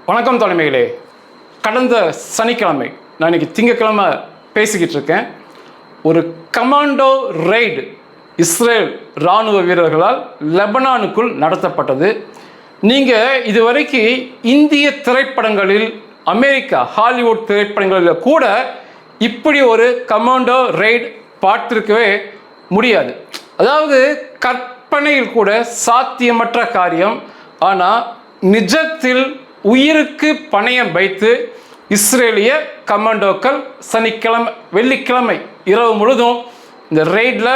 வணக்கம் தலைமைகளே. கடந்த சனிக்கிழமை, நான் இன்னைக்கு திங்கக்கிழமை பேசிக்கிட்டு இருக்கேன், ஒரு கமாண்டோ ரெய்டு இஸ்ரேல் இராணுவ வீரர்களால் லெபனானுக்குள் நடத்தப்பட்டது. நீங்கள் இதுவரைக்கும் இந்திய திரைப்படங்களில், அமெரிக்கா ஹாலிவுட் திரைப்படங்களில் கூட இப்படி ஒரு கமாண்டோ ரெய்டு பார்த்திருக்கவே முடியாது. அதாவது கற்பனையில் கூட சாத்தியமற்ற காரியம். ஆனால் நிஜத்தில் உயிருக்கு பணயம் வைத்து இஸ்ரேலிய கமாண்டோக்கள் வெள்ளிக்கிழமை இரவு முழுதும் இந்த ரெய்டில்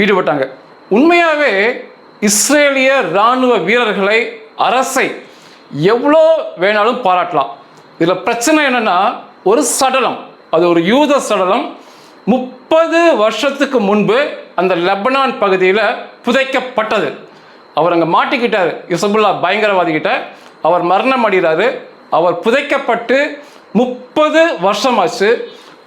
ஈடுபட்டாங்க. உண்மையாகவே இஸ்ரேலிய இராணுவ வீரர்களை, அரசை எவ்வளோ வேணாலும் பாராட்டலாம். இதில் பிரச்சனை என்னென்னா, ஒரு சடலம், அது ஒரு யூத சடலம், 30 வருஷத்துக்கு முன்பு அந்த லெபனான் பகுதியில் புதைக்கப்பட்டது. அவர் அங்கே மாட்டிக்கிட்டார், இசபுல்லா பயங்கரவாதிகிட்ட. அவர் மரணம் அடைகிறாரு. அவர் புதைக்கப்பட்டு 30 வருஷமாச்சு.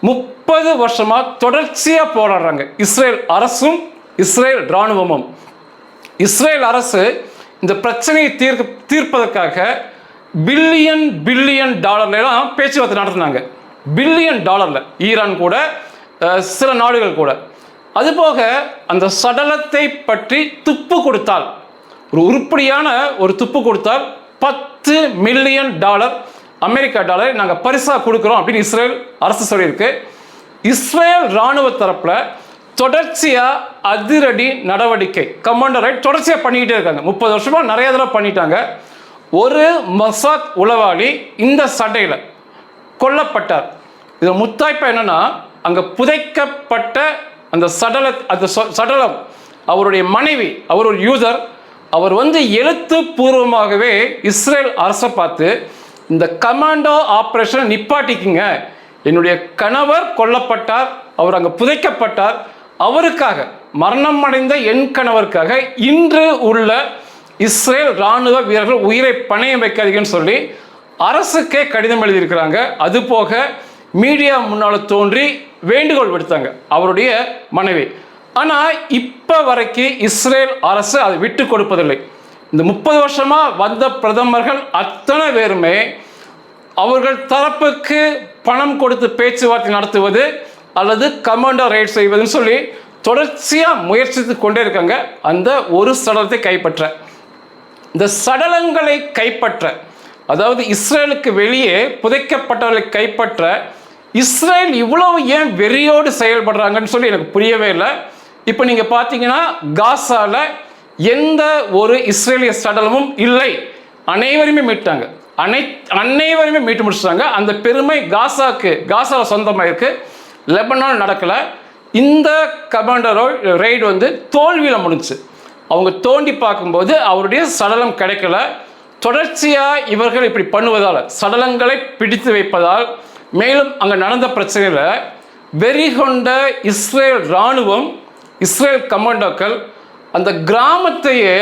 30 வருஷமாக தொடர்ச்சியாக போராடுறாங்க இஸ்ரேல் அரசும் இஸ்ரேல் இராணுவமும். இஸ்ரேல் அரசு இந்த பிரச்சனையை தீர்ப்பதற்காக பில்லியன் டாலர்லாம் பேச்சுவார்த்தை நடத்தினாங்க. பில்லியன் டாலரில் ஈரான் கூட, சில நாடுகள் கூட. அதுபோக அந்த சடலத்தை பற்றி துப்பு கொடுத்தால், ஒரு உருப்படியான ஒரு துப்பு கொடுத்தால் $10 மில்லியன் அமெரிக்கா டாலர் நாங்கள் பரிசாக கொடுக்குறோம் அப்படின்னு இஸ்ரேல் அரசு சொல்லியிருக்கு. இஸ்ரேல் இராணுவ தரப்பில் தொடர்ச்சியாக அதிரடி நடவடிக்கை, கமாண்டோ ரைட் தொடர்ச்சியாக பண்ணிக்கிட்டே இருக்காங்க. 30 வருஷமாக நிறைய தடவை பண்ணிட்டாங்க. ஒரு மொசாத் உளவாளி இந்த சண்டையில் கொல்லப்பட்டார். இதில் முத்தாய்ப்பு என்னன்னா, அங்கே புதைக்கப்பட்ட அந்த சடலம் அவருடைய மனைவி, அவர் ஒரு யூதர். அவர் எழுத்துப்பூர்வமாகவே இஸ்ரேல் அரசை பார்த்து, இந்த கமாண்டோ ஆப்ரேஷனை நிப்பாட்டிக்குங்க, என்னுடைய கணவர் கொல்லப்பட்டார், அவர் அங்கே புதைக்கப்பட்டார், அவருக்காக, மரணம் அடைந்த என் கணவருக்காக இன்று உள்ள இஸ்ரேல் இராணுவ வீரர்கள் உயிரை பணயம் வைக்காதீங்கன்னு சொல்லி அரசுக்கே கடிதம் எழுதியிருக்கிறாங்க. அதுபோக மீடியா முன்னால் தோன்றி வேண்டுகோள் விடுத்தாங்க அவருடைய மனைவி. ஆனால் இப்போ வரைக்கும் இஸ்ரேல் அரசு அதை விட்டு கொடுப்பதில்லை. இந்த 30 வருஷமாக வந்த பிரதமர்கள் அத்தனை பேருமே அவர்கள் தரப்புக்கு பணம் கொடுத்து பேச்சுவார்த்தை நடத்துவது அல்லது கமாண்டோ ரைட் செய்வதுன்னு சொல்லி தொடர்ச்சியாக முயற்சித்து கொண்டே இருக்காங்க அந்த ஒரு சடலத்தை கைப்பற்ற. இந்த சடலங்களை கைப்பற்ற, அதாவது இஸ்ரேலுக்கு வெளியே புதைக்கப்பட்டவர்களை கைப்பற்ற இஸ்ரேல் இவ்வளவு ஏன் வெறியோடு செயல்படுறாங்கன்னு சொல்லி எனக்கு புரியவே இல்லை. இப்போ நீங்கள் பார்த்தீங்கன்னா, காசாவில் எந்த ஒரு இஸ்ரேலிய சடலமும் இல்லை. அனைவருமே மீட்டாங்க, அனைவருமே மீட்டு முடிச்சிட்டாங்க. அந்த பெருமை காசாவில் சொந்தமாக இருக்கு. லெபனான் நடக்கலை. இந்த கமாண்டோ ரெய்டு தோல்வியில் முடிஞ்சு. அவங்க தோண்டி பார்க்கும்போது அவருடைய சடலம் கிடைக்கல. தொடர்ச்சியாக இவர்கள் இப்படி பண்ணுவதால், சடலங்களை பிடித்து வைப்பதால், மேலும் அங்கே நடந்த பிரச்சனையில் வெறி கொண்ட இஸ்ரேல் இராணுவம், இஸ்ரேல் கமாண்டோக்கள் அந்த கிராமத்தையே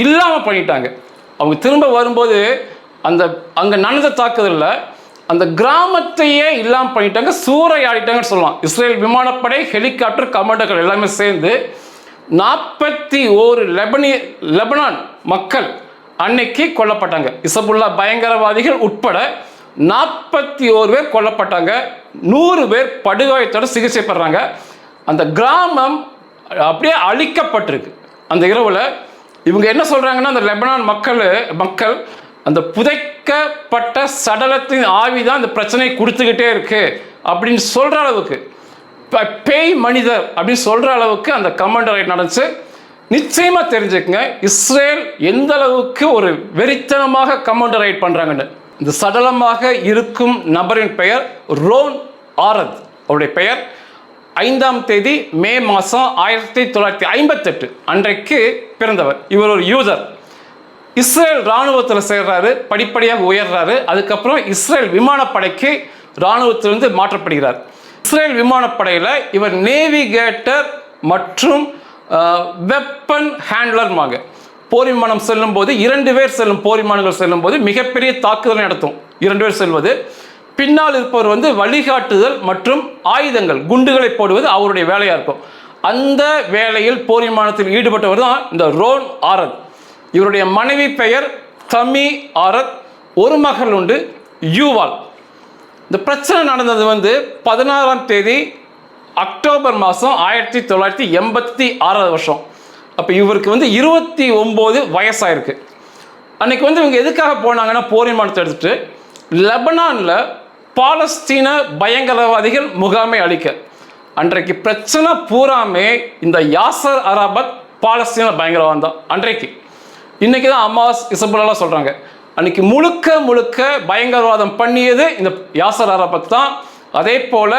இல்லாமல் பண்ணிட்டாங்க. அவங்க திரும்ப வரும்போது அங்கே நடந்த தாக்குதலில் அந்த கிராமத்தையே இல்லாமல் பண்ணிட்டாங்க, சூறையாடிட்டாங்கன்னு சொல்லலாம். இஸ்ரேல் விமானப்படை, ஹெலிகாப்டர், கமாண்டோக்கள் எல்லாமே சேர்ந்து 41 லெபனான் மக்கள் அன்னைக்கு கொல்லப்பட்டாங்க. இசபுல்லா பயங்கரவாதிகள் உட்பட 41 பேர் கொல்லப்பட்டாங்க. 100 பேர் படுகாயத்தோடு சிகிச்சை பெறாங்க. அந்த கிராமம் அப்படியே அழிக்கப்பட்டிருக்கு. அந்த இரவில் இவங்க என்ன சொல்கிறாங்கன்னா, அந்த லெபனான் மக்கள் அந்த புதைக்கப்பட்ட சடலத்தின் ஆவி தான் இந்த பிரச்சனையை கொடுத்துக்கிட்டே இருக்கு அப்படின்னு சொல்கிற அளவுக்கு, பேய் மனிதர் அப்படின்னு சொல்கிற அளவுக்கு அந்த கமாண்டோ ரைட் நடந்துச்சு. நிச்சயமாக தெரிஞ்சுக்குங்க இஸ்ரேல் எந்த அளவுக்கு ஒரு வெறித்தனமாக கமாண்டோ ரைட் பண்ணுறாங்கன்னு. இந்த சடலமாக இருக்கும் நபரின் பெயர் ரோன் ஆரத். அவருடைய பெயர் 5ஆம் தேதி மே மாதம் 1958 அன்றைக்கு பிறந்தவர். இவர் ஒரு யூதர். இஸ்ரேல் இராணுவத்தில் சேர்றாரு, படிப்படியாக உயர்றாரு. அதுக்கப்புறம் இஸ்ரேல் விமானப்படைக்கு இராணுவத்திலிருந்து மாற்றப்படுகிறார். இஸ்ரேல் விமானப்படையில் இவர் நேவிகேட்டர் மற்றும் வெப்பன் ஹேண்ட்லர்மாங்க. போர் விமானம் செல்லும் போது 2 பேர் செல்லும் போர் விமானங்கள் செல்லும் போது மிகப்பெரிய தாக்குதலை நடத்தும். 2 பேர் செல்வது. பின்னால் இருப்பவர் வழிகாட்டுதல் மற்றும் ஆயுதங்கள், குண்டுகளை போடுவது அவருடைய வேலையாக இருக்கும். அந்த வேலையில் போர் விமானத்தில் ஈடுபட்டவர் தான் இந்த ரோன் ஆரத். இவருடைய மனைவி பெயர் தமி ஆரத். ஒரு மகள் உண்டு, யூவால். இந்த பிரச்சனை நடந்தது 16ஆம் தேதி அக்டோபர் மாதம் 1986 வருஷம். அப்போ இவருக்கு 29 வயசாயிருக்கு. அன்னைக்கு இவங்க எதுக்காக போனாங்கன்னா, போர் விமானத்தை எடுத்துட்டு லெபனானில் பாலஸ்தீன பயங்கரவாதிகள் முகாமை அழிக்க. அன்றைக்கு பிரச்சனை பூராமே இந்த யாசர் அரபாத் பாலஸ்தீன பயங்கரவாதம் தான் அன்றைக்கு. இன்னைக்கு தான் அமாஸ் இசபுல்லா சொல்கிறாங்க. அன்னைக்கு முழுக்க முழுக்க பயங்கரவாதம் பண்ணியது இந்த யாசர் அரபாத் தான். அதே போல்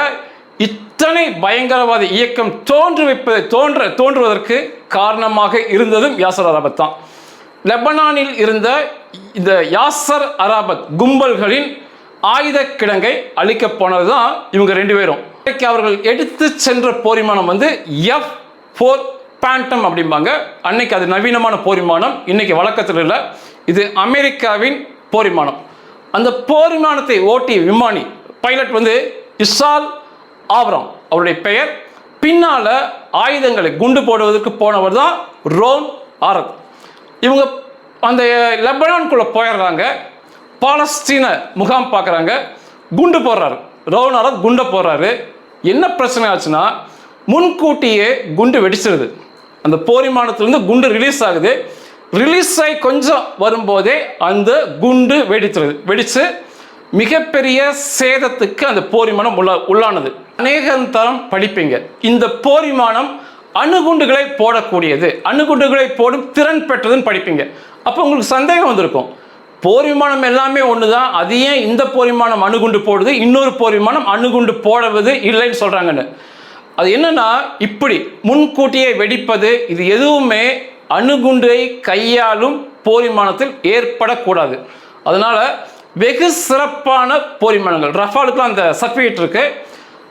இத்தனை பயங்கரவாத இயக்கம் தோன்றுவதற்கு காரணமாக இருந்ததும் யாசர் அரபாத் தான். லெபனானில் இருந்த இந்த யாசர் அரபாத் கும்பல்களின் ஆயுத கிடங்கை அழிக்க போனது தான் இவங்க 2 பேரும். அவர்கள் எடுத்து சென்ற போர் விமானம் F-4 பேண்டம் அப்படிம்பாங்க. அன்னைக்கு அது நவீனமான போர் விமானம், இன்னைக்கு வழக்கத்தில் இல்லை. இது அமெரிக்காவின் போர் விமானம். அந்த போர் விமானத்தை ஓட்டிய விமானி பைலட் இசால் ஆப்ராம் அவருடைய பெயர். பின்னால ஆயுதங்களை குண்டு போடுவதற்கு போனவர் தான் ரோன் ஆரத். இவங்க அந்த லெபனானுக்குள்ள போயிடுறாங்க. பாலஸ்தீன முகாம் பார்க்குறாங்க. குண்டு போடுறாரு ரோன் ஆரத், குண்டை போடுறாரு. என்ன பிரச்சனை ஆச்சுன்னா, முன்கூட்டியே குண்டு வெடிச்சிருது. அந்த போர் விமானத்திலிருந்து குண்டு ரிலீஸ் ஆகுது. ரிலீஸ் ஆகி கொஞ்சம் வரும்போதே அந்த குண்டு வெடிச்சு மிகப்பெரிய சேதத்துக்கு அந்த போர் விமானம் உள்ளானது. அநேகம் தரம் படிப்பீங்க. இந்த போர் விமானம் அணுகுண்டுகளை போடக்கூடியது, அணுகுண்டுகளை போடும் திறன் பெற்றதுன்னு படிப்பீங்க. அப்போ உங்களுக்கு சந்தேகம் வந்திருக்கும், போர் விமானம் எல்லாமே ஒன்று தான், அது ஏன் இந்த போர் விமானம் அணுகுண்டு போடுது, இன்னொரு போர் விமானம் அணுகுண்டு போடுவது இல்லைன்னு சொல்கிறாங்கன்னு. அது என்னன்னா, இப்படி முன்கூட்டியே வெடிப்பது இது எதுவுமே அணுகுண்டை கையாளும் போர் விமானத்தில் ஏற்படக்கூடாது. அதனால வெகு சிறப்பான போர் விமானங்கள், ரஃபாலுக்குலாம் அந்த சர்டிஃபிகேட் இருக்கு,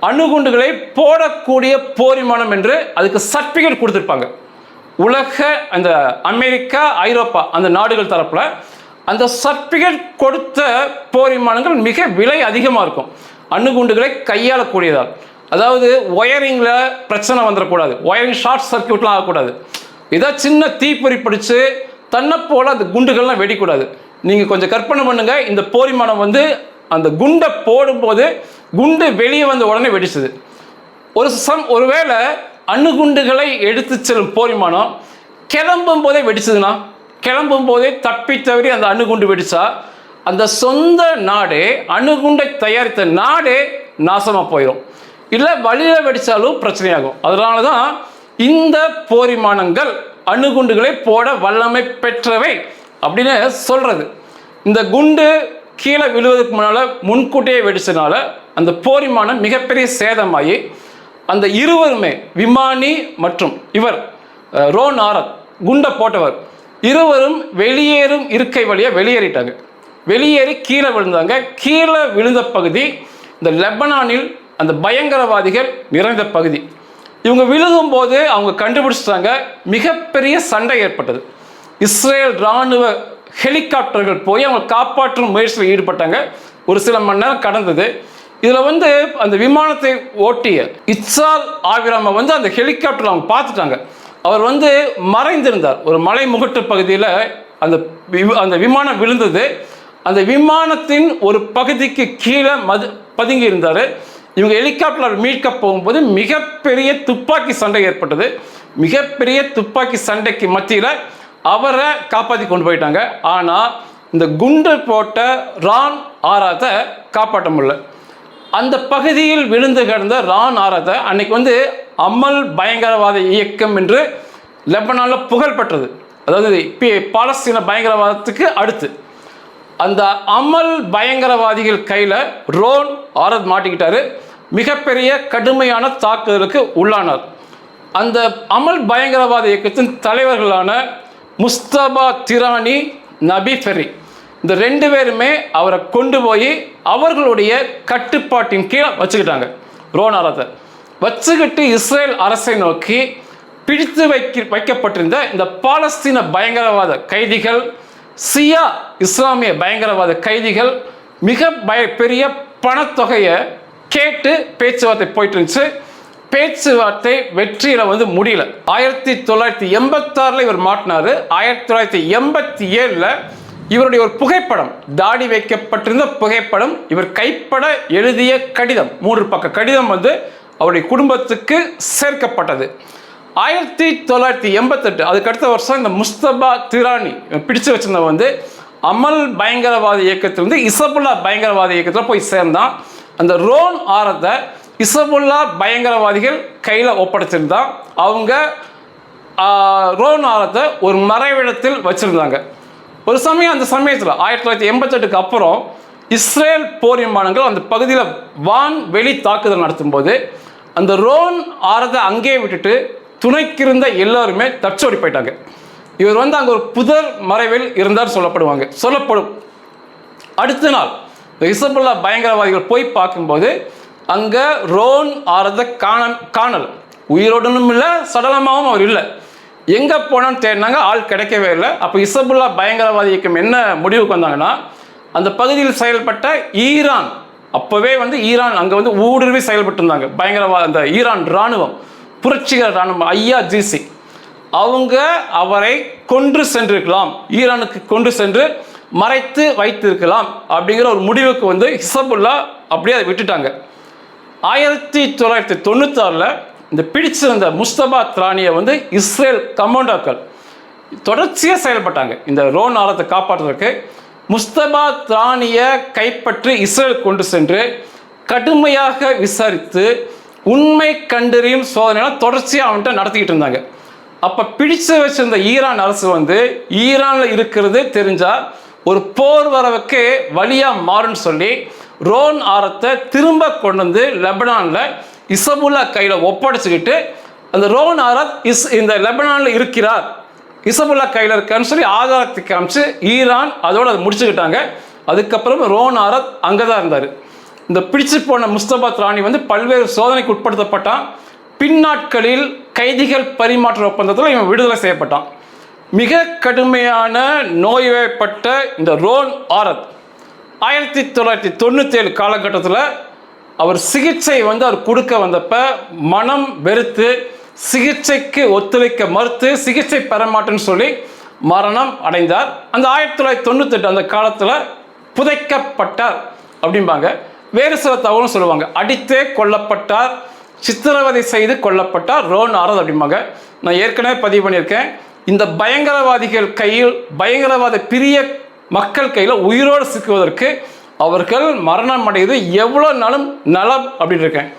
அணுகுண்டுகளை போடக்கூடிய போர் விமானம் என்று அதுக்கு சர்டிஃபிகேட் கொடுத்துருப்பாங்க. உலக அந்த அமெரிக்கா, ஐரோப்பா அந்த நாடுகள் தரப்பில் அந்த சர்டிஃபிகேட் கொடுத்த போர் விமானங்கள் மிக விலை அதிகமாக இருக்கும், அணுகுண்டுகளை கையாளக்கூடியதால். அதாவது ஒயரிங்கில் பிரச்சனை வந்துடக்கூடாது, ஒயரிங் ஷார்ட் சர்க்கியூட்லாம் ஆகக்கூடாது. ஏதாவது சின்ன தீப்பொறி பிடிச்சி தன்னை போல் அந்த குண்டுகள்லாம் வெடிக்கூடாது. நீங்கள் கொஞ்சம் கற்பனை பண்ணுங்கள், இந்த போர் விமானம் அந்த குண்டை போடும்போது குண்டு வெளியே வந்த உடனே வெடிச்சது. ஒருவேளை அணுகுண்டுகளை எடுத்து செல்லும் போர் விமானம் கிளம்பும் போதே வெடிச்சதுன்னா, கிளம்பும் போதே தப்பி தவறி அந்த அணுகுண்டு வெடிச்சா அந்த சொந்த நாடே, அணுகுண்டை தயாரித்த நாடே நாசமாக போயிடும். இல்லை வழியில் வெடித்தாலும் பிரச்சனையாகும். அதனால தான் இந்த போர் விமானங்கள் அணுகுண்டுகளை போட வல்லமை பெற்றவை அப்படின்னு சொல்கிறது. இந்த குண்டு கீழே விழுவதற்கு முன்னால் முன்கூட்டியே வெடிச்சதுனால அந்த போர் விமானம் மிகப்பெரிய சேதமாகி அந்த இருவருமே, விமானி மற்றும் இவர் ரோன் ஆரத் குண்டை போட்டவர், இருவரும் வெளியேறும் இருக்கை வழியாக வெளியேறிட்டாங்க. வெளியேறி கீழே விழுந்தாங்க. கீழே விழுந்த பகுதி இந்த லெபனானில் அந்த பயங்கரவாதிகள் நிறைந்த பகுதி. இவங்க விழுகும்போது அவங்க கண்டுபிடிச்சிட்டாங்க, மிகப்பெரிய சண்டை ஏற்பட்டது. இஸ்ரேல் இராணுவ ஹெலிகாப்டர்கள் போய் அவங்க காப்பாற்றும் முயற்சியில் ஈடுபட்டாங்க. ஒரு சில மணி நேரம் கடந்தது. இதில் அந்த விமானத்தை ஓட்டிய இசால் ஆபிராமை அந்த ஹெலிகாப்டர் அவங்க பார்த்துட்டாங்க. அவர் மறைந்திருந்தார் ஒரு மலை முகட்டு பகுதியில். அந்த விமானம் விழுந்தது. அந்த விமானத்தின் ஒரு பகுதிக்கு கீழே பதுங்கி இருந்தார். இவங்க ஹெலிகாப்டர் மீட்க போகும்போது மிகப்பெரிய துப்பாக்கி சண்டை ஏற்பட்டது. மிகப்பெரிய துப்பாக்கி சண்டைக்கு மத்தியில் அவரை காப்பாற்றி கொண்டு போயிட்டாங்க. ஆனால் இந்த குண்டு போட்ட ரான் ஆராத்தை காப்பாற்ற முடியல. அந்த பகுதியில் விழுந்து கிடந்த ரான் ஆராத்தை அன்னைக்கு அமல் பயங்கரவாத இயக்கம் என்று லெபனானில் புகழ் பெற்றது. அதாவது பாலஸ்தீன பயங்கரவாதத்துக்கு அடுத்து அந்த அமல் பயங்கரவாதிகள் கையில் ரோன் ஆரத் மாட்டிக்கிட்டாரு. மிகப்பெரிய கடுமையான தாக்குதலுக்கு உள்ளானார். அந்த அமல் பயங்கரவாத இயக்கத்தின் தலைவர்களான முஸ்தபா திரானி, நபி ஃபெரி, இந்த 2 பேருமே அவரை கொண்டு போய் அவர்களுடைய கட்டுப்பாட்டின் கீழே வச்சுக்கிட்டாங்க. ரோன் ஆரத்தை வச்சுக்கிட்டு இஸ்ரேல் அரசை நோக்கி பிடித்து வைக்கப்பட்டிருந்த இந்த பாலஸ்தீன பயங்கரவாத கைதிகள், சியா இஸ்லாமிய பயங்கரவாத கைதிகள் மிக பெரிய பணத்தொகையை கேட்டு பேச்சுவார்த்தை போயிட்டு இருந்துச்சு. பேச்சுவார்த்தை வெற்றியில் முடியல. 1986 இவர் மாட்டினாரு. 1987 இவருடைய ஒரு புகைப்படம், தாடி வைக்கப்பட்டிருந்த புகைப்படம், இவர் கைப்பட எழுதிய கடிதம், 3 பக்க கடிதம் வந்து அவருடைய குடும்பத்துக்கு சேர்க்கப்பட்டது. 1988 அதுக்கு அடுத்த வருஷம் இந்த முஸ்தபா திரானி பிடிச்சு வச்சிருந்தவன் வந்து அமல் பயங்கரவாத இயக்கத்தில் வந்து இசபுல்லா பயங்கரவாத இயக்கத்தில் போய் சேர்ந்தான். அந்த ரோன் ஆரத்தை இசபுல்லா பயங்கரவாதிகள் கையில் ஒப்படைச்சிருந்தான். அவங்க ரோன் ஆரத்தை ஒரு மறைவிடத்தில் வச்சிருந்தாங்க. ஒரு சமயம், அந்த சமயத்தில் 1988க்கு அப்புறம் இஸ்ரேல் போர் விமானங்கள் அந்த பகுதியில் வான்வெளி தாக்குதல் நடத்தும் போது அந்த ரோன் ஆரத்தை அங்கேயே விட்டுட்டு துணைக்கிருந்த எல்லாருமே தச்சோடி போயிட்டாங்க. இவர் வந்து அங்கே ஒரு புதர் மறைவில் இருந்தார் சொல்லப்படும். அடுத்த நாள் இசபுல்லா பயங்கரவாதிகள் போய் பார்க்கும்போது அங்கே ரோன் ஆரத்தை காணல், உயிரோடனும் இல்லை, சடலமாகவும் அவர் இல்லை. எங்கே போனான்னு தேடினாங்க, ஆள் கிடைக்கவே இல்லை. அப்போ இசபுல்லா பயங்கரவாத இயக்கம் என்ன முடிவுக்கு வந்தாங்கன்னா, அந்த பகுதியில் செயல்பட்ட ஈரான், அப்போவே வந்து ஈரான் அங்கே வந்து ஊடுருவி செயல்பட்டு இருந்தாங்க பயங்கரவாத, அந்த ஈரான் இராணுவம், புரட்சிகர இராணுவம் IRGC, அவங்க அவரை கொன்று சென்றிருக்கலாம், ஈரானுக்கு கொண்டு சென்று மறைத்து வைத்திருக்கலாம் அப்படிங்கிற ஒரு முடிவுக்கு வந்து இசபுல்லா அப்படியே அதை விட்டுட்டாங்க. 1996 இந்த பிடிச்சிருந்த முஸ்தபா திரானியை வந்து இஸ்ரேல் கமாண்டோக்கள் தொடர்ச்சியாக செயல்பட்டாங்க இந்த ரோன் ஆரத்தை காப்பாற்றுவதற்கு. முஸ்தபா திரானியை கைப்பற்றி இஸ்ரேல் கொண்டு சென்று கடுமையாக விசாரித்து உண்மை கண்டறியும் சோதனைலாம் தொடர்ச்சியாக அவன்கிட்ட நடத்திக்கிட்டு இருந்தாங்க. அப்போ பிடிச்சு வச்சிருந்த ஈரான் அரசு வந்து ஈரானில் இருக்கிறது தெரிஞ்சால் ஒரு போர் வரவுக்கு வழியாக மாறுன்னு சொல்லி ரோன் ஆரத்தை திரும்ப கொண்டு வந்து லெபனானில் இசபுல்லா கையில் ஒப்படைச்சிக்கிட்டு, அந்த ரோன் ஆரத் இந்த லெபனானில் இருக்கிறார், இசபுல்லா கையில் இருக்கான்னு சொல்லி ஆதாரத்தை காமிச்சு ஈரான் அதோடு அதை முடிச்சுக்கிட்டாங்க. அதுக்கப்புறம் ரோன் ஆரத் அங்கே தான் இருந்தார். இந்த பிடிச்சு போன முஸ்தபா திரானி வந்து பல்வேறு சோதனைக்கு உட்படுத்தப்பட்டான். பின்னாட்களில் கைதிகள் பரிமாற்ற ஒப்பந்தத்தில் இவன் விடுதலை செய்யப்பட்டான். மிக கடுமையான நோய்வாய்ப்பட்ட இந்த ரோன் ஆரத் 1997 காலகட்டத்தில் அவர் சிகிச்சை வந்து அவர் கொடுக்க வந்தப்ப மனம் வெறுத்து சிகிச்சைக்கு ஒத்துழைக்க மறுத்து சிகிச்சை பெற மாட்டேன்னு சொல்லி மரணம் அடைந்தார். அந்த 1998 அந்த காலத்தில் புதைக்கப்பட்டார் அப்படிம்பாங்க. வேறு சில தகவலும் சொல்லுவாங்க, அடித்தே கொல்லப்பட்டார், சித்திரவதை செய்து கொல்லப்பட்டார் ரோன் ஆரத் அப்படிம்பாங்க. நான் ஏற்கனவே பதிவு பண்ணியிருக்கேன், இந்த பயங்கரவாதிகள் கையில், பயங்கரவாத பிரிய மக்கள் கையில் உயிரோடு சிக்குவதற்கு அவர்கள் மரணம் அடைவது எவ்வளோ நாளும் நலம் அப்படின்னு இருக்கேன்.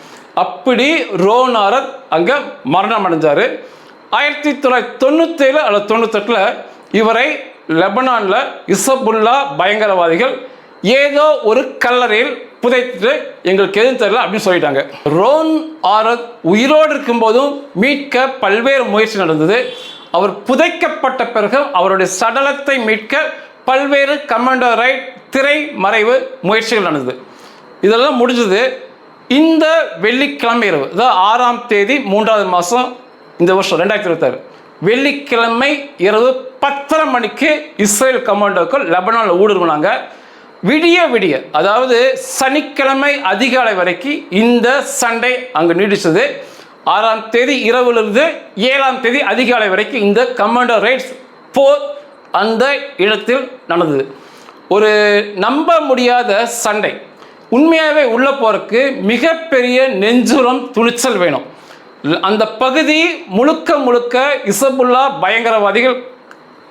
அப்படி ரோன் ஆரத் அங்கே மரணம் அடைஞ்சார். 1997 அல்லது 98 இவரை லெபனானில் இசபுல்லா பயங்கரவாதிகள் ஏதோ ஒரு கல்லறையில் புதைத்துட்டு எங்களுக்கு எதுவும் தெரியல அப்படின்னு சொல்லிட்டாங்க. ரோன் ஆரத் உயிரோடு இருக்கும்போதும் மீட்க பல்வேறு முயற்சி நடந்தது. அவர் புதைக்கப்பட்ட பிறகு அவருடைய சடலத்தை மீட்க பல்வேறு கமாண்டோ ரைட், திரை மறைவு முயற்சிகள் நடந்தது. இதெல்லாம் முடிஞ்சது. இந்த வெள்ளிக்கிழமை இரவு, அதாவது 6ஆம் தேதி 3வது மாதம் இந்த வருஷம் 2026 வெள்ளிக்கிழமை இரவு 10:30 மணிக்கு இஸ்ரேல் கமாண்டோக்கள் லெபனானில் ஊடுருவினாங்க. விடிய அதாவது சனிக்கிழமை அதிகாலை வரைக்கும் இந்த சண்டை அங்கே நீடிச்சது. 6ஆம் தேதி இரவுலிருந்து 7ஆம் தேதி அதிகாலை வரைக்கும் இந்த கமாண்டோ ரைட்ஸ் போர் அந்த இடத்தில் நடந்தது. ஒரு நம்ப முடியாத சண்டை. உண்மையாகவே உள்ள போறதுக்கு மிகப்பெரிய நெஞ்சுரம், துணிச்சல் வேணும். அந்த பகுதி முழுக்க இசபுல்லா பயங்கரவாதிகள்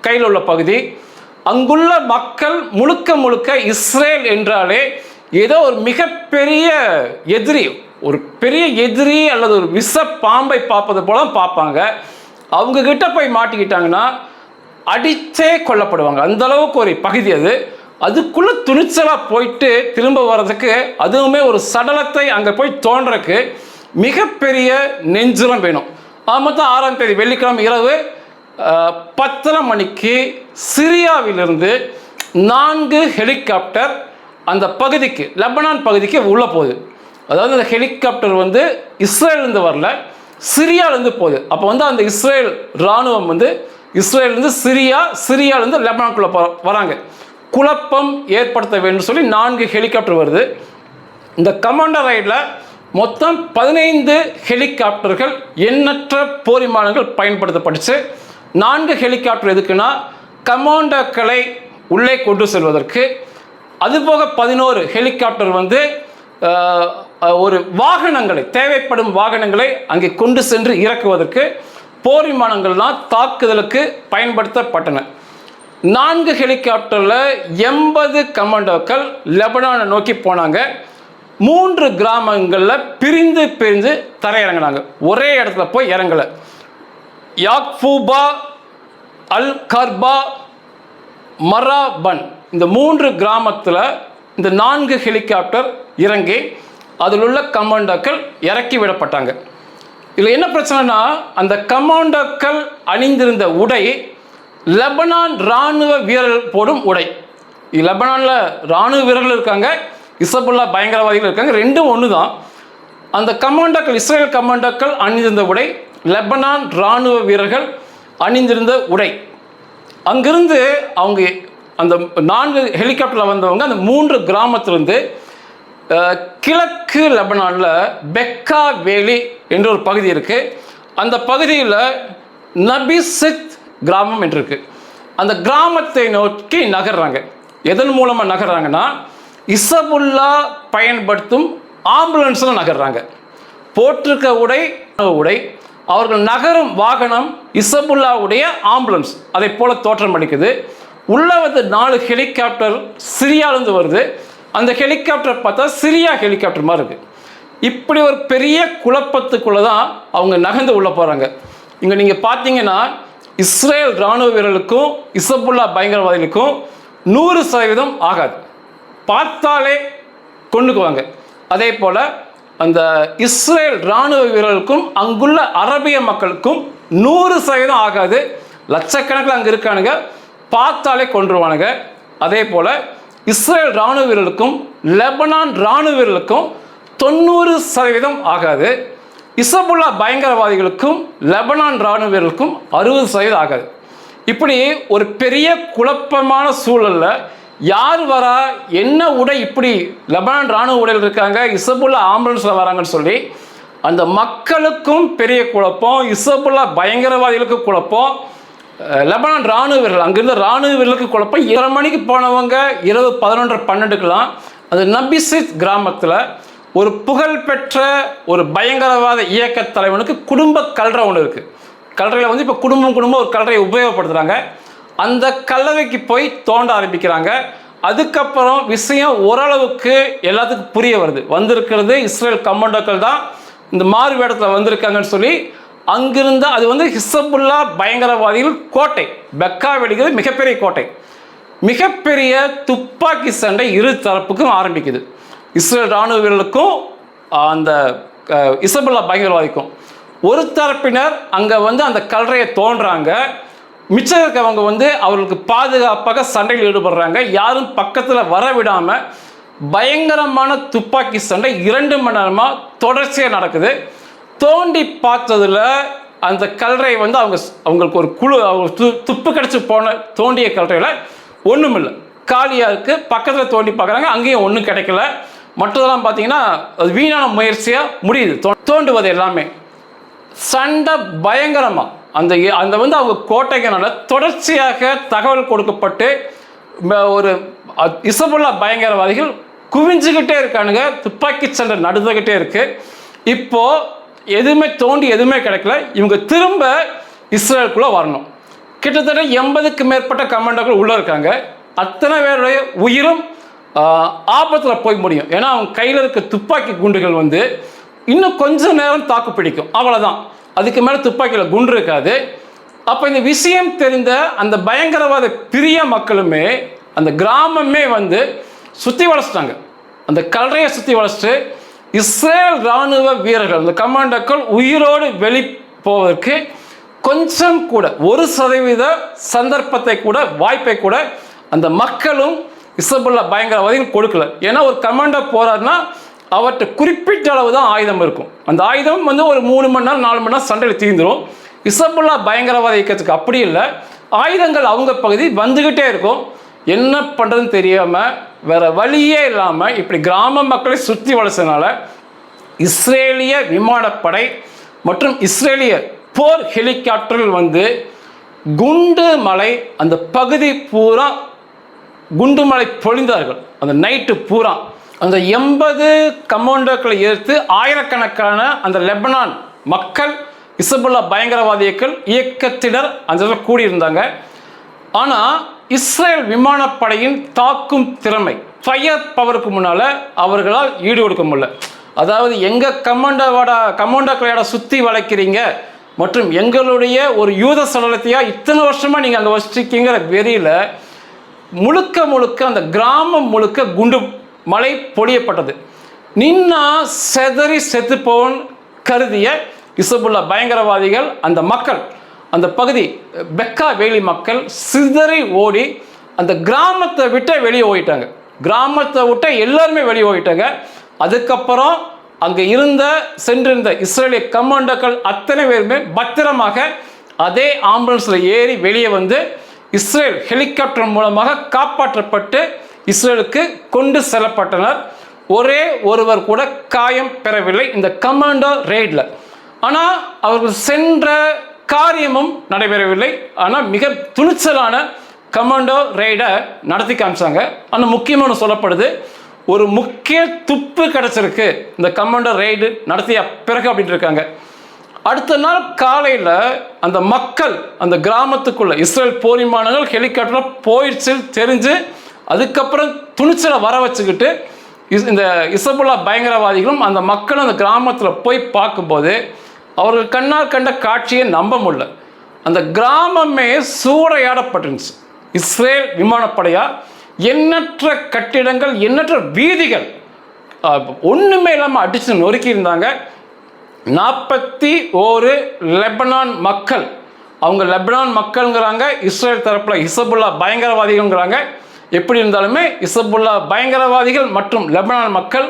கையில் உள்ள பகுதி. அங்குள்ள மக்கள் முழுக்க இஸ்ரேல் என்றாலே ஏதோ ஒரு மிகப்பெரிய எதிரி, ஒரு பெரிய எதிரி அல்லது ஒரு விஷ பாம்பை பார்ப்பது போல பார்ப்பாங்க. அவங்க கிட்ட போய் மாட்டிக்கிட்டாங்கன்னா அடித்தே கொல்லப்படுவாங்க. அந்த அளவுக்கு ஒரு பகுதி அது. அதுக்குள்ளே துணிச்சலாக போயிட்டு திரும்ப வர்றதுக்கு, அதுவுமே ஒரு சடலத்தை அங்கே போய் தோன்றதுக்கு மிகப்பெரிய நெஞ்சுரம் வேணும். மொத்தம் 6ஆம் தேதி வெள்ளிக்கிழமை இரவு 10:30 மணிக்கு சிரியாவிலிருந்து 4 ஹெலிகாப்டர் அந்த பகுதிக்கு, லெபனான் பகுதிக்கு உள்ளே போகுது. அதாவது அந்த ஹெலிகாப்டர் வந்து இஸ்ரேலேருந்து வரல, சிரியாவிலேருந்து போகுது. அப்போ வந்து அந்த இஸ்ரேல் இராணுவம் வந்து இஸ்ரேலேருந்து சிரியாவிலேருந்து லெபனானுக்குள்ளே வராங்க. குழப்பம் ஏற்படுத்த வேண்டும் சொல்லி 4 ஹெலிகாப்டர் வருது. இந்த கமாண்டோ ரைடில் மொத்தம் 15 ஹெலிகாப்டர்கள், எண்ணற்ற போர் விமானங்கள் பயன்படுத்தப்பட்டுச்சு. 4 ஹெலிகாப்டர் எதுக்குன்னா கமாண்டோக்களை உள்ளே கொண்டு செல்வதற்கு, அதுபோக 11 ஹெலிகாப்டர் வந்து ஒரு வாகனங்களை, தேவைப்படும் வாகனங்களை அங்கே கொண்டு சென்று இறக்குவதற்கு போர் விமானங்கள்லாம் தாக்குதலுக்கு பயன்படுத்தப்பட்டன. 4 ஹெலிகாப்டரில் 80 கமாண்டோக்கள் லெபனானை நோக்கி போனாங்க. 3 கிராமங்களில் பிரிந்து பிரிந்து தரையிறங்கினாங்க. ஒரே இடத்துல போய் இறங்கலை. யாக்ஃபூபா, அல் கர்பா, மராபன், இந்த 3 கிராமத்தில் இந்த 4 ஹெலிகாப்டர் இறங்கி அதில் உள்ள கமாண்டோக்கள் இறக்கி விடப்பட்டாங்க. இதில் என்ன பிரச்சனைனா, அந்த கமாண்டோக்கள் அணிந்திருந்த உடை லெபனான் இராணுவ வீரர்கள் போடும் உடை. லெபனானில் இராணுவ வீரர்கள் இருக்காங்க, இசபுல்லா பயங்கரவாதிகள் இருக்காங்க, ரெண்டும் ஒன்று தான். அந்த கமாண்டோக்கள், இஸ்ரேல் கமாண்டோக்கள் அணிந்திருந்த உடை, லெபனான் இராணுவ வீரர்கள் அணிந்திருந்த உடை. அங்கிருந்து அவங்க அந்த 4 ஹெலிகாப்டரில் வந்தவங்க அந்த 3 கிராமத்திலிருந்து கிழக்கு லெபனானில் பெக்கா வேலி என்ற ஒரு பகுதி இருக்குது. அந்த பகுதியில் நபிசித் கிராமம் என்று இருக்குது. அந்த கிராமத்தை நோக்கி நகர்றாங்க. எதன் மூலமாக நகர்றாங்கன்னா, இசபுல்லா பயன்படுத்தும் ஆம்புலன்ஸில் நகர்றாங்க. போட்டிருக்க உடை அவர்கள் நகரும் வாகனம் இசபுல்லாவுடைய ஆம்புலன்ஸ், அதை போல தோற்றம் அளிக்குது. உள்ள வந்து 4 ஹெலிகாப்டர் சிரியாவிலிருந்து வருது. அந்த ஹெலிகாப்டர் பார்த்தா சிரியா ஹெலிகாப்டர் மாதிரி இருக்குது. இப்படி ஒரு பெரிய குழப்பத்துக்குள்ளே தான் அவங்க நகர்ந்து உள்ளே போகிறாங்க. இங்கே நீங்கள் பார்த்தீங்கன்னா, இஸ்ரேல் இராணுவ வீரர்களுக்கும் இசபுல்லா பயங்கரவாதிகளுக்கும் 100% ஆகாது. பார்த்தாலே கொண்டுக்குவாங்க. அதே போல் அந்த இஸ்ரேல் இராணுவ வீரர்களுக்கும் அங்குள்ள அரபிய மக்களுக்கும் 100% ஆகாது. லட்சக்கணக்கில் அங்கே இருக்கானுங்க, பார்த்தாலே கொண்டுருவானுங்க. அதே போல் இஸ்ரேல் இராணுவ வீரர்களுக்கும் லெபனான் இராணுவ வீரர்களுக்கும் 90% ஆகாது. இசபுல்லா பயங்கரவாதிகளுக்கும் லெபனான் இராணுவ வீரர்களுக்கும் 60% ஆகாது. இப்படி ஒரு பெரிய குழப்பமான சூழலில் யார் வரா, என்ன உடை, இப்படி லெபனான் இராணுவ உடையில் இருக்காங்க, இசபுல்லா ஆம்புலன்ஸில் வராங்கன்னு சொல்லி அந்த மக்களுக்கும் பெரிய குழப்பம், இசபுல்லா பயங்கரவாதிகளுக்கும் குழப்பம், லெபனான் இராணுவ வீரர்கள், அங்கிருந்த இராணுவ வீரர்களுக்கு குழப்பம். 2 மணிக்கு போனவங்க இரவு 11:12 அது நபிசித் கிராமத்தில் ஒரு புகழ்பெற்ற ஒரு பயங்கரவாத இயக்க தலைவனுக்கு குடும்ப கல்றை ஒன்று இருக்குது. கல்லறையில் வந்து இப்போ குடும்பம் ஒரு கல்லறையை உபயோகப்படுத்துகிறாங்க. அந்த கல்லறைக்கு போய் தோண்ட ஆரம்பிக்கிறாங்க. அதுக்கப்புறம் விஷயம் ஓரளவுக்கு எல்லாத்துக்கும் புரிய வருது. வந்திருக்கிறது இஸ்ரேல் கமாண்டோக்கள் தான் இந்த மாறு வேடத்தில் வந்திருக்காங்கன்னு சொல்லி அங்கிருந்த அது வந்து ஹிசபுல்லா பயங்கரவாதிகள் கோட்டை, பெக்கா வெடிக்கிறது மிகப்பெரிய கோட்டை. மிகப்பெரிய துப்பாக்கி சண்டை இரு தரப்புக்கும் ஆரம்பிக்குது. இஸ்ரேல் இராணுவ வீரர்களுக்கும் அந்த இசபுல்லா பயங்கரவாதிக்கும். ஒரு தரப்பினர் அங்கே வந்து அந்த கல்லறையை தோன்றாங்க. மிச்சம் இருக்கவங்க வந்து அவர்களுக்கு பாதுகாப்பாக சண்டையில் ஈடுபடுறாங்க. யாரும் பக்கத்தில் வர விடாமல் பயங்கரமான துப்பாக்கி சண்டை 2 மணி நேரமாக தொடர்ச்சியாக நடக்குது. தோண்டி பார்த்ததில் அந்த கல்லறை வந்து அவங்களுக்கு ஒரு குழு துப்பு கிடச்சி போன தோண்டிய கல்லறையில் ஒன்றும் இல்லை, காலியாக இருக்குது. பக்கத்தில் தோண்டி பார்க்குறாங்க, அங்கேயும் ஒன்றும் கிடைக்கல. மற்றதெல்லாம் பார்த்தீங்கன்னா அது வீணான முயற்சியாக முடியுது. தோண்டுவது எல்லாமே சண்டை பயங்கரமாக அந்த வந்து அவங்க கோட்டைகளால் தொடர்ச்சியாக தகவல் கொடுக்கப்பட்டு ஒரு இசபுல்லா பயங்கரவாதிகள் குவிஞ்சுக்கிட்டே இருக்கானுங்க. துப்பாக்கி சண்டை நடந்துக்கிட்டே இருக்குது. இப்போது எதுவுமே தோண்டி எதுவுமே கிடைக்கல. இவங்க திரும்ப இஸ்ரேலுக்குள்ளே வரணும். கிட்டத்தட்ட 80க்கு மேற்பட்ட கமாண்டோக்கள் உள்ளே இருக்காங்க. அத்தனை பேருடைய உயிரும் ஆபத்தில் போய் முடியும். ஏன்னா அவங்க கையில் இருக்க துப்பாக்கி குண்டுகள் வந்து இன்னும் கொஞ்சம் நேரம் தாக்கு பிடிக்கும், அவ்வளோதான். அதுக்கு மேலே துப்பாக்கியில் குண்டு இருக்காது. அப்போ இந்த விஷயம் தெரிந்த அந்த பயங்கரவாத பிரிய மக்களுமே அந்த கிராமமே வந்து சுற்றி வளைச்சிட்டாங்க. அந்த கல்லறையை சுற்றி வளைச்சிட்டு இஸ்ரேல் இராணுவ வீரர்கள் அந்த கமாண்டோக்கள் உயிரோடு வெளி போவதற்கு கொஞ்சம் கூட 1% சந்தர்ப்பத்தை கூட வாய்ப்பை கூட அந்த மக்களும் இசபுல்லா பயங்கரவாதிகள் கொடுக்கல. ஏன்னா ஒரு கமாண்டோ போறாருன்னா அவர்கிட்ட குறிப்பிட்ட அளவு தான் ஆயுதம் இருக்கும். அந்த ஆயுதம் வந்து ஒரு 3 மணி நேரம் 4 மணி நேரம் சண்டையில் தீர்ந்துடும். இசபுல்லா பயங்கரவாத இயக்கத்துக்கு அப்படி இல்லை, ஆயுதங்கள் அவங்க பகுதி வந்துக்கிட்டே இருக்கும். என்ன பண்ணுறதுன்னு தெரியாமல் வேற வழியே இல்லாமல் இப்படி கிராம மக்களை சுற்றி வளைச்சதுனால இஸ்ரேலிய விமானப்படை மற்றும் இஸ்ரேலிய போர் ஹெலிகாப்டர்கள் வந்து குண்டு மலை அந்த பகுதி பூரா குண்டுமலை பொழிந்தார்கள் அந்த நைட்டு பூரா. அந்த 80 கமாண்டோக்களை எதிர்த்து ஆயிரக்கணக்கான அந்த லெபனான் மக்கள், இசபுல்லா பயங்கரவாதிகள் இயக்கத்தினர் அந்த கூடியிருந்தாங்க. ஆனால் இஸ்ரேல் விமானப்படையின் தாக்கும் திறமை, ஃபயர் பவருக்கு முன்னால் அவர்களால் ஈடு கொடுக்க முடியல. அதாவது எங்கள் கமாண்டோக்களையோட சுற்றி வளைக்கிறீங்க மற்றும் எங்களுடைய ஒரு யூத சடலத்தையா இத்தனை வருஷமாக நீங்கள் அங்கே வச்சிருக்கீங்கிற வெறியில் முழுக்க அந்த கிராமம் முழுக்க குண்டு மழை பொழியப்பட்டது. நின்னா செதறி செத்து போவன் கருதிய இசபுல்லா பயங்கரவாதிகள் அந்த மக்கள், அந்த பகுதி பெக்கா வேலி மக்கள் சிதறி ஓடி அந்த கிராமத்தை விட்டு வெளியே ஓடிட்டாங்க. கிராமத்தை விட்டு எல்லாருமே வெளியே ஓடிட்டாங்க. அதுக்கப்புறம் அங்கே சென்றிருந்த இஸ்ரேலிய கமாண்டோக்கள் அத்தனை பேருமே பத்திரமாக அதே ஆம்புலன்ஸில் ஏறி வெளியே வந்து இஸ்ரேல் ஹெலிகாப்டர் மூலமாக காப்பாற்றப்பட்டு இஸ்ரேலுக்கு கொண்டு செல்லப்பட்டனர். ஒரே ஒருவர் கூட காயம் பெறவில்லை இந்த கமாண்டோ ரெய்டில். ஆனால் அவர்கள் சென்ற காரியமும் நடைபெறவில்லை. ஆனால் மிக துணிச்சலான கமாண்டோ ரெய்டை நடத்தி காமிச்சாங்க. ஆனால் முக்கியமான சொல்லப்படுது, ஒரு முக்கிய துப்பு கிடச்சிருக்கு இந்த கமாண்டோ ரெய்டு நடத்திய பிறகு அப்படின்ட்டு இருக்காங்க. அடுத்த நாள் காலையில் அந்த மக்கள் அந்த கிராமத்துக்குள்ள இஸ்ரேல் போர் விமானங்கள் ஹெலிகாப்டர் போயிடுச்சு தெரிஞ்சு அதுக்கப்புறம் துணிச்சலை வர வச்சுக்கிட்டு இந்த இசபுல்லா பயங்கரவாதிகளும் அந்த மக்களும் அந்த கிராமத்தில் போய் பார்க்கும்போது அவர்கள் கண்ணால் கண்ட காட்சியை நம்ப முடியல. அந்த கிராமமே சூறையாடப்பட்டுருந்துச்சு இஸ்ரேல் விமானப்படையால். எண்ணற்ற கட்டிடங்கள், எண்ணற்ற வீதிகள் ஒன்றுமே இல்லாமல் அடித்து நொறுக்கி இருந்தாங்க. 41 லெபனான் மக்கள், அவங்க லெபனான் மக்கள்ங்கிறாங்க, இஸ்ரேல் தரப்பில் இசபுல்லா பயங்கரவாதிகள்ங்கிறாங்க. எப்படி இருந்தாலுமே இசபுல்லா பயங்கரவாதிகள் மற்றும் லெபனான் மக்கள்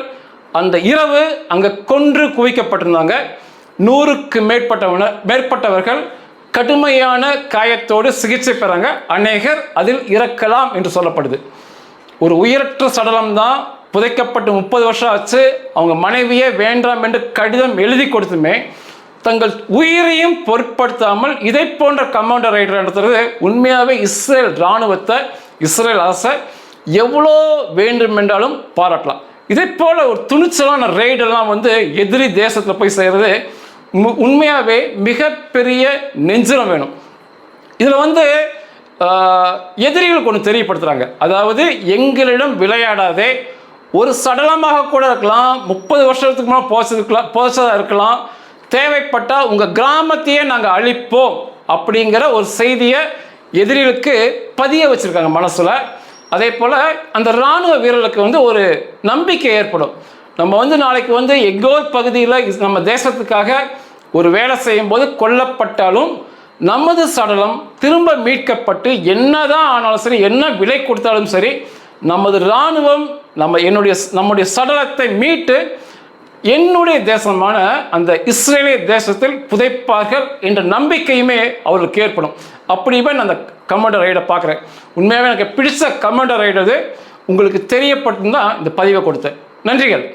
அந்த இரவு அங்கே கொன்று குவிக்கப்பட்டிருந்தாங்க. 100க்கு மேற்பட்டவர்கள் கடுமையான காயத்தோடு சிகிச்சை பெறாங்க. அநேகர் அதில் இறக்கலாம் என்று சொல்லப்படுது. ஒரு உயிரற்ற சடலம் தான் புதைக்கப்பட்டு 30 வருஷம் ஆச்சு. அவங்க மனைவியே வேண்டாம் என்று கடிதம் எழுதி கொடுத்துமே தங்கள் உயிரையும் பொருட்படுத்தாமல் இதை போன்ற கமாண்டோ ரைடர் நடத்துறது உண்மையாகவே இஸ்ரேல் இராணுவத்தை, இஸ்ரேல் அரசை எவ்வளோ வேண்டுமென்றாலும் பாராட்டலாம். இதே போல் ஒரு துணிச்சலான ரெய்டெல்லாம் எதிரி தேசத்தில் போய் செய்கிறது உண்மையாகவே மிகப்பெரிய நெஞ்சிரம் வேணும். இதில் எதிரிகளுக்கு ஒன்று தெரியப்படுத்துகிறாங்க. அதாவது எங்களிடம் விளையாடாதே, ஒரு சடலமாக கூட இருக்கலாம், 30 வருஷத்துக்கு முன்னாடி போச்சதாக இருக்கலாம், தேவைப்பட்டால் உங்கள் கிராமத்தையே நாங்கள் அழிப்போம் அப்படிங்கிற ஒரு செய்தியை எதிரிகளுக்கு பதிய வச்சுருக்காங்க மனசில். அதே போல் அந்த இராணுவ வீரர்களுக்கு ஒரு நம்பிக்கை ஏற்படும். நம்ம நாளைக்கு எங்கோ பகுதியில் நம்ம தேசத்துக்காக ஒரு வேலை செய்யும்போது கொல்லப்பட்டாலும் நமது சடலம் திரும்ப மீட்கப்பட்டு என்னதான் ஆனாலும் சரி, என்ன விலை கொடுத்தாலும் சரி, நமது இராணுவம் நம்முடைய சடலத்தை மீட்டு என்னுடைய தேசமான அந்த இஸ்ரேலிய தேசத்தில் புதைப்பார்கள் என்ற நம்பிக்கையுமே அவர்களுக்கு ஏற்படும். அப்படியுமே நான் அந்த கமாண்டோ ரைடை பார்க்குறேன். உண்மையாகவே எனக்கு பிடிச்ச கமாண்டோ ரைடு அது. உங்களுக்கு தெரியப்பட்டு தான் இந்த பதிவை கொடுத்தேன். நன்றிகள்.